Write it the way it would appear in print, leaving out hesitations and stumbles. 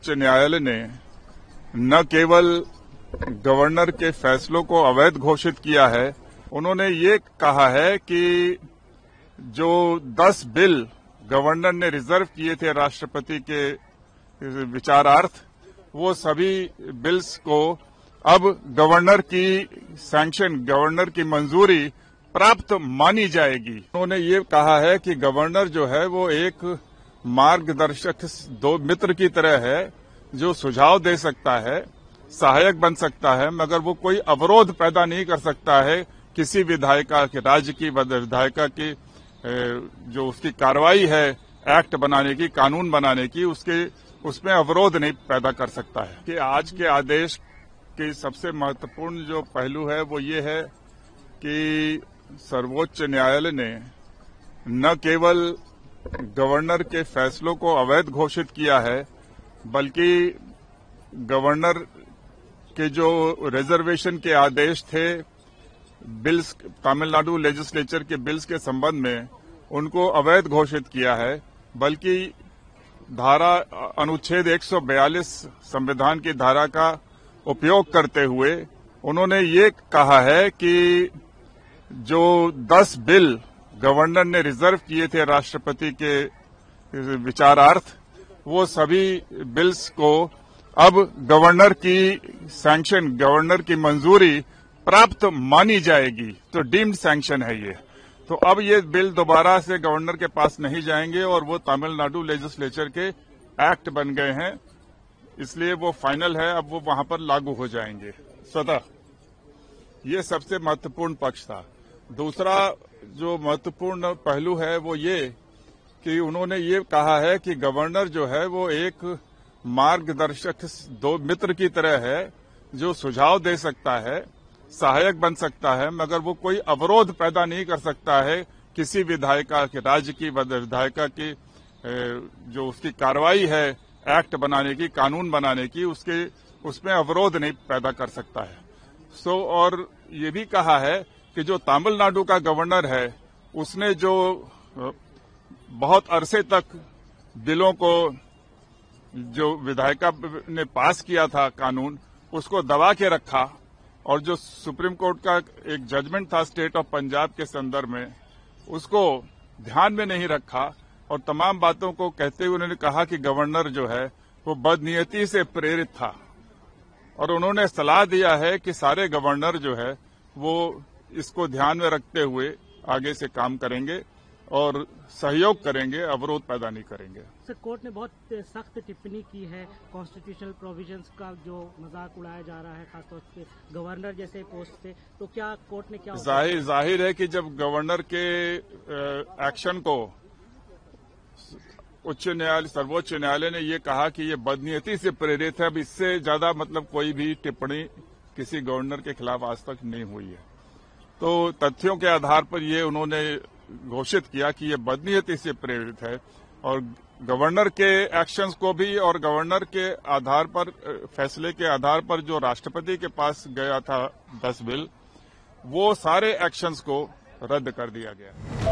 सर्वोच्च न्यायालय ने न केवल गवर्नर के फैसलों को अवैध घोषित किया है, उन्होंने ये कहा है कि जो 10 बिल गवर्नर ने रिजर्व किए थे राष्ट्रपति के विचारार्थ, वो सभी बिल्स को अब गवर्नर की सैंक्शन, गवर्नर की मंजूरी प्राप्त मानी जाएगी। उन्होंने ये कहा है कि गवर्नर जो है वो एक मार्गदर्शक, दो मित्र की तरह है जो सुझाव दे सकता है, सहायक बन सकता है, मगर वो कोई अवरोध पैदा नहीं कर सकता है किसी विधायिका के, राज्य की विधायिका की जो उसकी कार्रवाई है एक्ट बनाने की, कानून बनाने की, उसमें अवरोध नहीं पैदा कर सकता है। कि आज के आदेश की सबसे महत्वपूर्ण जो पहलू है वो ये है कि सर्वोच्च न्यायालय ने न केवल गवर्नर के फैसलों को अवैध घोषित किया है, बल्कि गवर्नर के जो रिजर्वेशन के आदेश थे बिल्स, तमिलनाडु लेजिस्लेचर के बिल्स के संबंध में, उनको अवैध घोषित किया है। बल्कि अनुच्छेद 142 संविधान की धारा का उपयोग करते हुए उन्होंने ये कहा है कि जो 10 बिल गवर्नर ने रिजर्व किए थे राष्ट्रपति के विचारार्थ, वो सभी बिल्स को अब गवर्नर की सैंक्शन, गवर्नर की मंजूरी प्राप्त मानी जाएगी। तो डीम्ड सैंक्शन है ये। तो अब ये बिल दोबारा से गवर्नर के पास नहीं जाएंगे और वो तमिलनाडु लेजिस्लेचर के एक्ट बन गए हैं, इसलिए वो फाइनल है, अब वो वहां पर लागू हो जाएंगे स्वतः। ये सबसे महत्वपूर्ण पक्ष था। दूसरा जो महत्वपूर्ण पहलू है वो ये कि उन्होंने ये कहा है कि गवर्नर जो है वो एक मार्गदर्शक, दो मित्र की तरह है जो सुझाव दे सकता है, सहायक बन सकता है, मगर वो कोई अवरोध पैदा नहीं कर सकता है किसी विधायिका के, राज्य की विधायिका की जो उसकी कार्रवाई है एक्ट बनाने की, कानून बनाने की, उसमें अवरोध नहीं पैदा कर सकता है। और ये भी कहा है कि जो तमिलनाडु का गवर्नर है उसने जो बहुत अरसे तक बिलों को, जो विधायिका ने पास किया था कानून, उसको दबा के रखा, और जो सुप्रीम कोर्ट का एक जजमेंट था स्टेट ऑफ पंजाब के संदर्भ में, उसको ध्यान में नहीं रखा, और तमाम बातों को कहते हुए उन्होंने कहा कि गवर्नर जो है वो बदनीयती से प्रेरित था। और उन्होंने सलाह दिया है कि सारे गवर्नर जो है वो इसको ध्यान में रखते हुए आगे से काम करेंगे और सहयोग करेंगे, अवरोध पैदा नहीं करेंगे। सर, कोर्ट ने बहुत सख्त टिप्पणी की है कॉन्स्टिट्यूशनल प्रोविजंस का, जो मजाक उड़ाया जा रहा है खासतौर से गवर्नर जैसे पोस्ट से। तो क्या कोर्ट ने क्या जाहिर है कि जब गवर्नर के एक्शन को सर्वोच्च न्यायालय ने ये कहा कि ये बदनीयती से प्रेरित है, अब इससे ज्यादा मतलब कोई भी टिप्पणी किसी गवर्नर के खिलाफ आज तक नहीं हुई है। तो तथ्यों के आधार पर ये उन्होंने घोषित किया कि ये बदनीयती से प्रेरित है, और गवर्नर के एक्शंस को भी और गवर्नर के आधार पर, फैसले के आधार पर जो राष्ट्रपति के पास गया था 10 बिल, वो सारे एक्शंस को रद्द कर दिया गया।